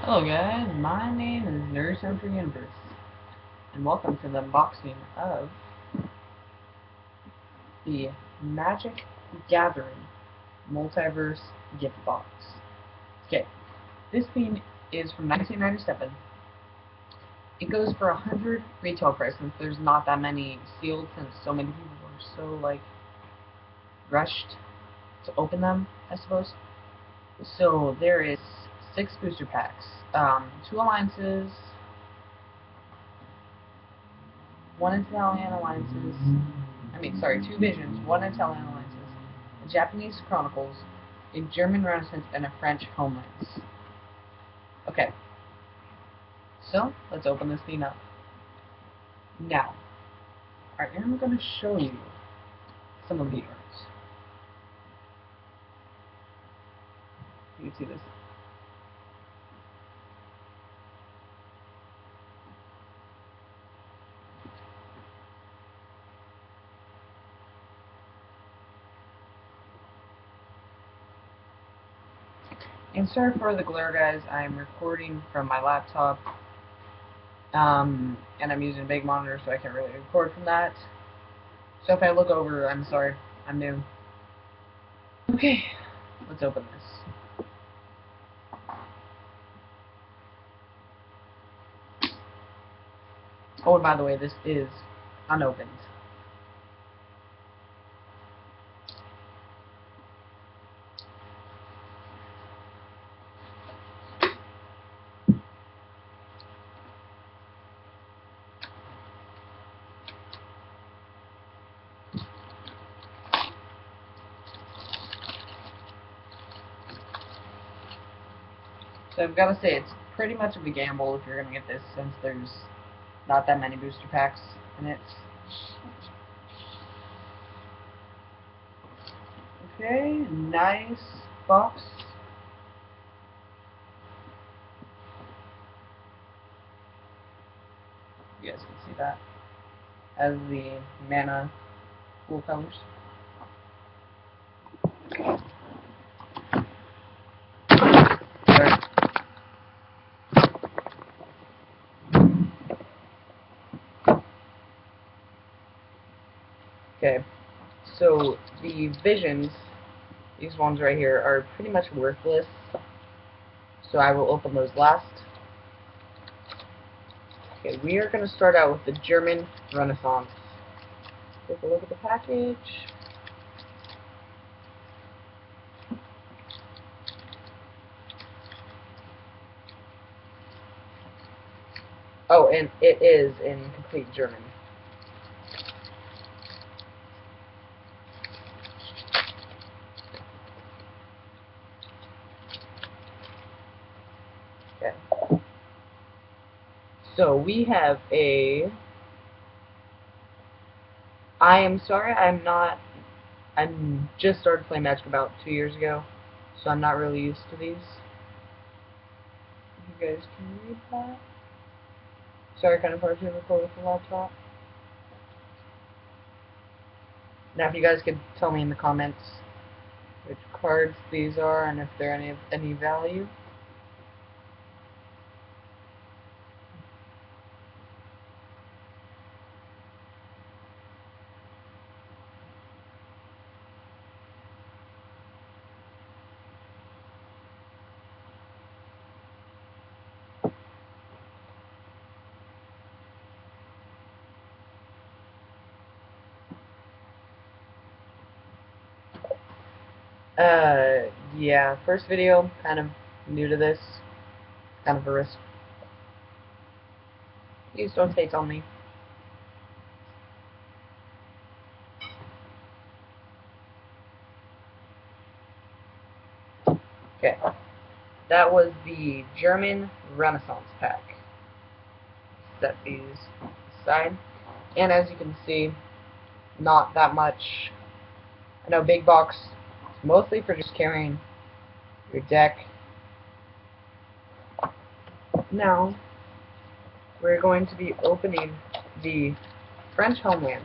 Hello guys, my name is MTG Multiverse, and welcome to the unboxing of the Magic Gathering Multiverse Gift Box. Okay, this thing is from 1997. It goes for 100 retail price since there's not that many sealed since so many people were so rushed to open them, I suppose. So there is 6 booster packs, 2 alliances, 1 Italian alliances, sorry, 2 visions, 1 Italian alliances, a Japanese chronicles, a German Renaissance, and a French homelands. Okay, so let's open this thing up. Now, I am going to show you some of the arts. You can see this. And sorry for the glare, guys. I'm recording from my laptop, and I'm using a big monitor, so I can't really record from that. So if I look over, I'm sorry. I'm new. Okay, let's open this. Oh, and by the way, this is unopened. So I've got to say, it's pretty much of a gamble if you're going to get this, since there's not that many booster packs in it. Okay, nice box. You guys can see that. As the mana cool colors. There. Okay, so the visions, these ones right here, are pretty much worthless, so I will open those last. Okay, we are going to start out with the German Renaissance. Take a look at the package. Oh, and it is in complete German. Okay. So we have a... I am sorry, I'm just started playing Magic about 2 years ago, so I'm not really used to these. You guys can read that. Sorry, kind of hard to record with the laptop. Now, if you guys could tell me in the comments which cards these are and if they're any of any value. Yeah, first video, kind of new to this, kind of a risk. Please don't hate on me. Okay, that was the German Renaissance pack. Set these aside, and as you can see, not that much. I know big box is mostly for just carrying your deck. Now, we're going to be opening the French homelands.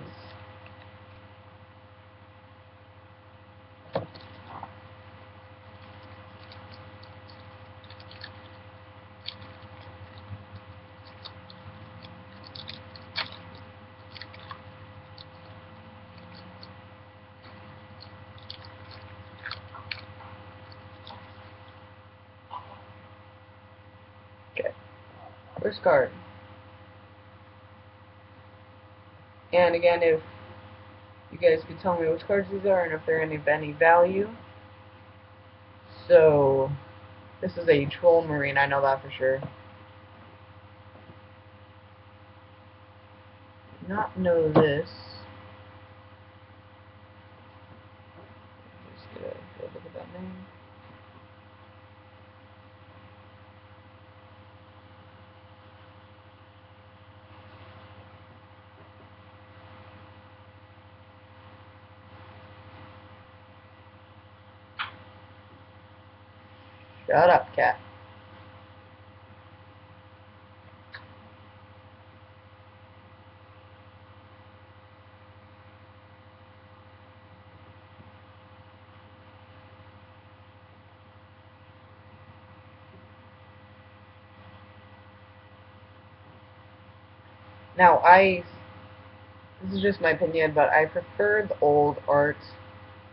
First card. And again, if you guys could tell me which cards these are and if they're of any value. So, this is a Troll Marine, I know that for sure. Not know this. Just gonna go look at that name. Shut up, cat. Now, this is just my opinion, but I prefer the old art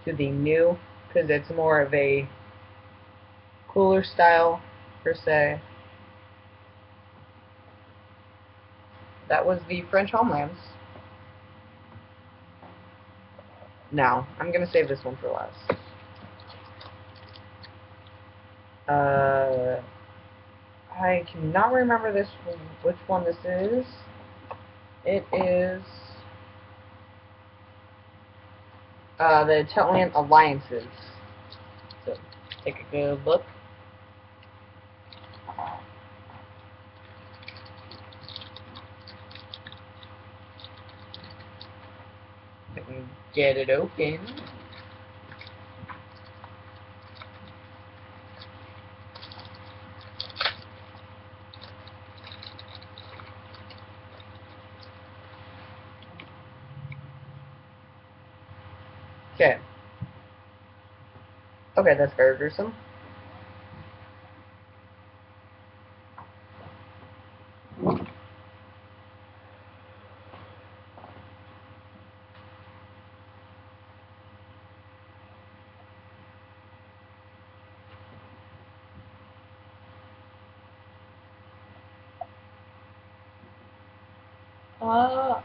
to the new, because it's more of a cooler style, per se. That was the French Homelands. Now, I'm going to save this one for last. I cannot remember which one this is. It is the Italian Alliances. So, take a good look. I can get it open. Okay. Okay, that's very gruesome.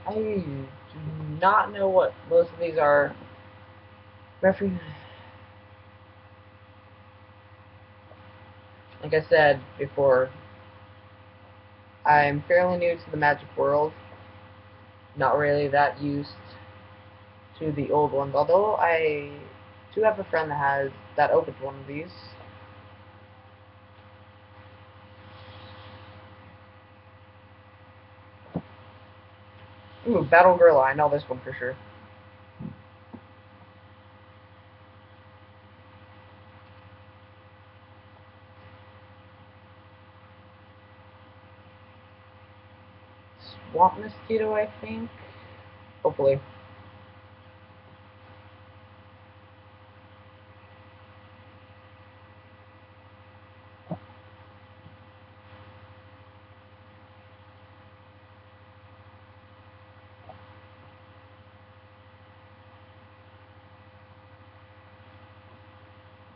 I do not know what most of these are. Like I said before, I'm fairly new to the Magic world. Not really that used to the old ones, although I do have a friend that opened one of these. Ooh, Battle Gorilla, I know this one for sure. Swamp Mosquito, I think? Hopefully.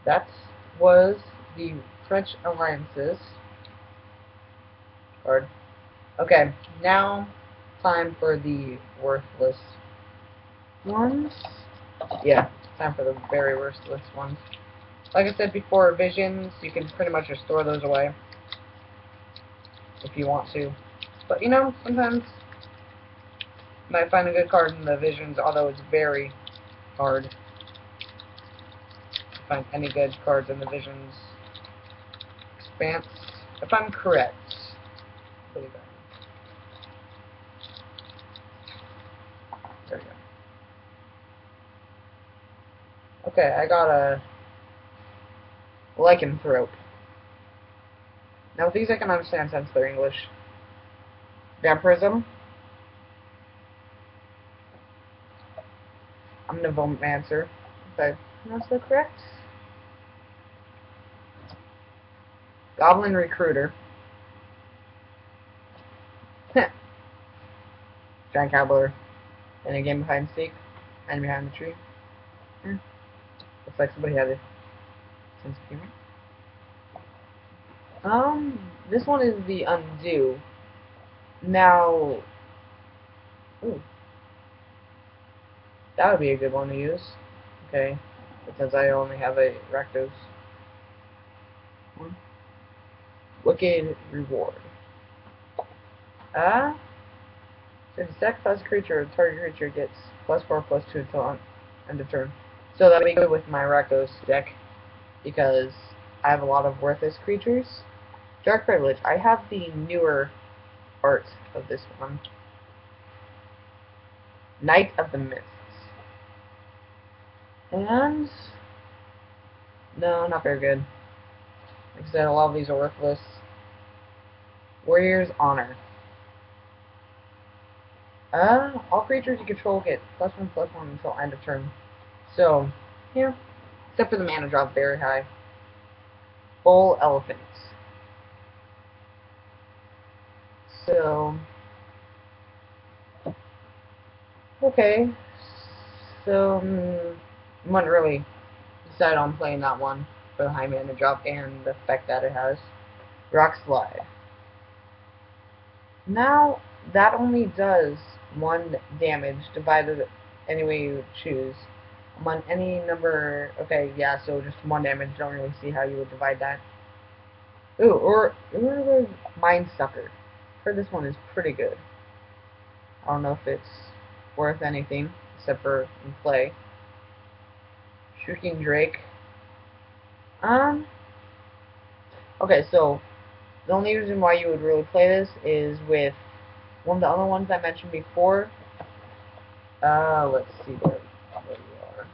That was the French Alliances card. Okay, now time for the worthless ones. Yeah, time for the very worthless ones. Like I said before, visions, you can pretty much just store those away if you want to. But you know, sometimes you might find a good card in the visions, although it's very hard to find any good cards in the visions expanse, if I'm correct. I believe that. There we go. Okay, I got a lycanthrope. Now with these I can understand since they're English. Vampirism. Omnivomancer, if I pronounce that correct. Goblin Recruiter. Giant Cobbler. And a game behind Seek. And behind the tree. Looks like somebody had a sense of humor. This one is the Undo. Now, ooh, that would be a good one to use. Okay, because I only have a Rakdos one. Wicked Reward. So if you sacrifice a creature, the target creature gets +4/+2 until end of turn. So that'll be good with my Rakdos deck, because I have a lot of worthless creatures. Dark Privilege. I have the newer art of this one. Knight of the Mists. And no, not very good. Like I said, a lot of these are worthless. Warrior's Honor. All creatures you control get +1/+1 until end of turn. So, yeah. Except for the mana drop, very high. Bull Elephants. So, okay. So, I wouldn't really decide on playing that one for the high mana drop and the effect that it has. Rock Slide. Now, that only does 1 damage divided any way you choose. On any number, okay, yeah, so just 1 damage, don't really see how you would divide that. Ooh, or Mind Sucker. Heard this one is pretty good. I don't know if it's worth anything, except for in play. Shrieking Drake. Okay, so the only reason why you would really play this is with one of the other ones I mentioned before. Let's see where we are.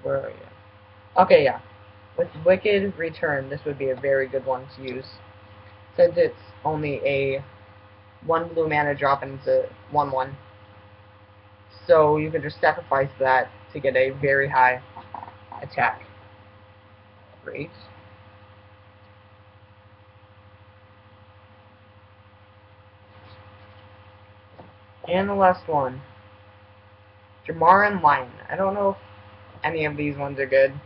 Where are you? Okay, yeah. With Wicked Return, this would be a very good one to use, since it's only a 1 blue mana drop and it's a 1/1. So you can just sacrifice that to get a very high attack rate. And the last one, Jamaran Lion. I don't know if any of these ones are good.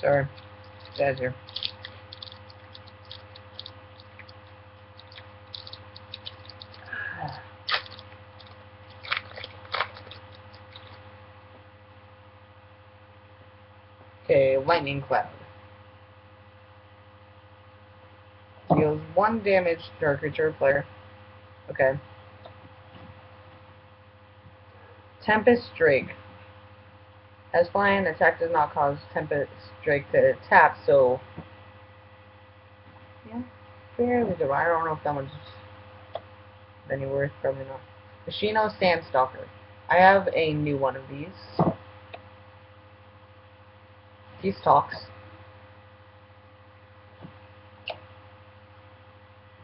Sorry, guys here. Okay, Lightning Cloud. Deals 1 damage to our creature player. Okay. Tempest Drake. As flying, attack does not cause Tempest Drake to tap, so yeah, fairly good. I don't know if that one's any worth, probably not. Machino Sandstalker. I have a new one of these. These talks.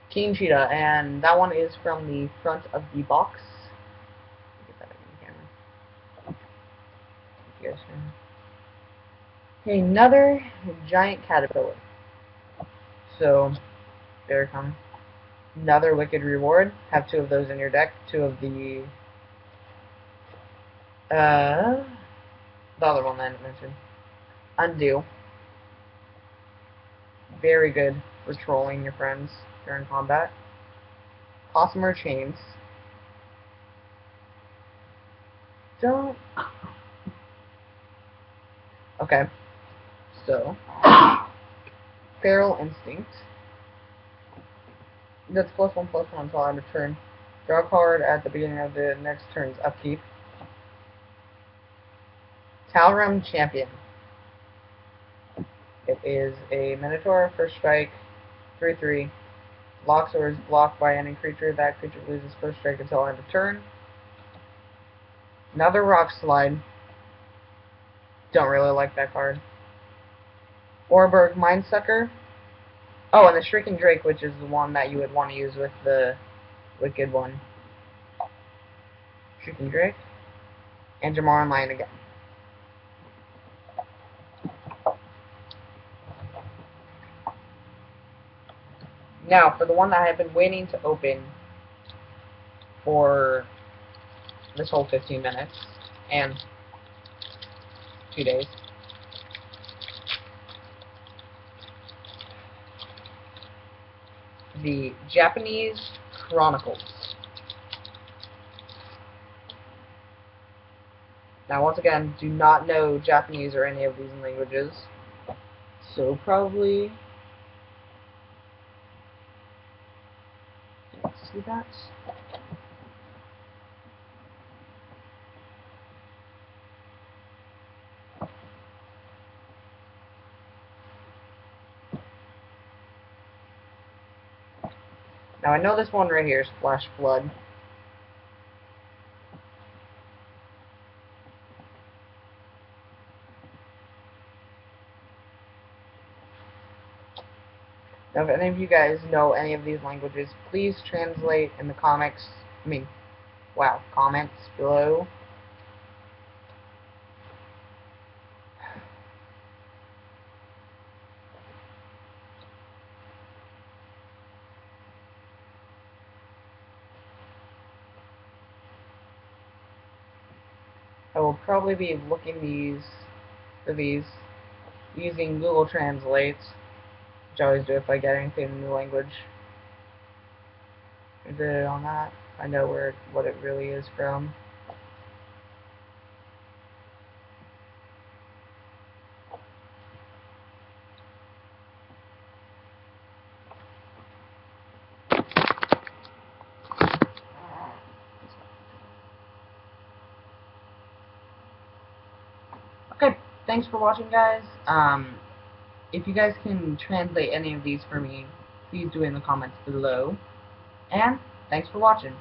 King Cheetah, and that one is from the front of the box. Get that in the camera. You guys can. Okay, another giant caterpillar. So, very common. Another Wicked Reward. Have 2 of those in your deck. 2 of the other one that I mentioned. Undo. Very good for trolling your friends during combat. Gossamer Chains. Don't. Okay. So, Feral Instinct. That's +1/+1 until end of turn. Draw a card at the beginning of the next turn's upkeep. Talrim Champion. It is a Minotaur, first strike, 3/3. Blocks or is blocked by any creature. That creature loses first strike until end of turn. Another Rock Slide. Don't really like that card. Orberg Mindsucker. Oh, and the Shrieking Drake, which is the one that you would want to use with the Wicked one. Shrieking Drake. And Jamaran Lion again. Now, for the one that I have been waiting to open for this whole 15 minutes and 2 days. The Japanese Chronicles. Now, once again, do not know Japanese or any of these languages, so probably see that. Now I know this one right here is Flash Flood. Now if any of you guys know any of these languages, please translate in the comments below. I will probably be looking for these using Google Translate, which I always do if I get anything in the language. I did it on that. I know what it really is from. Okay, thanks for watching, guys. If you guys can translate any of these for me, please do it in the comments below. And thanks for watching.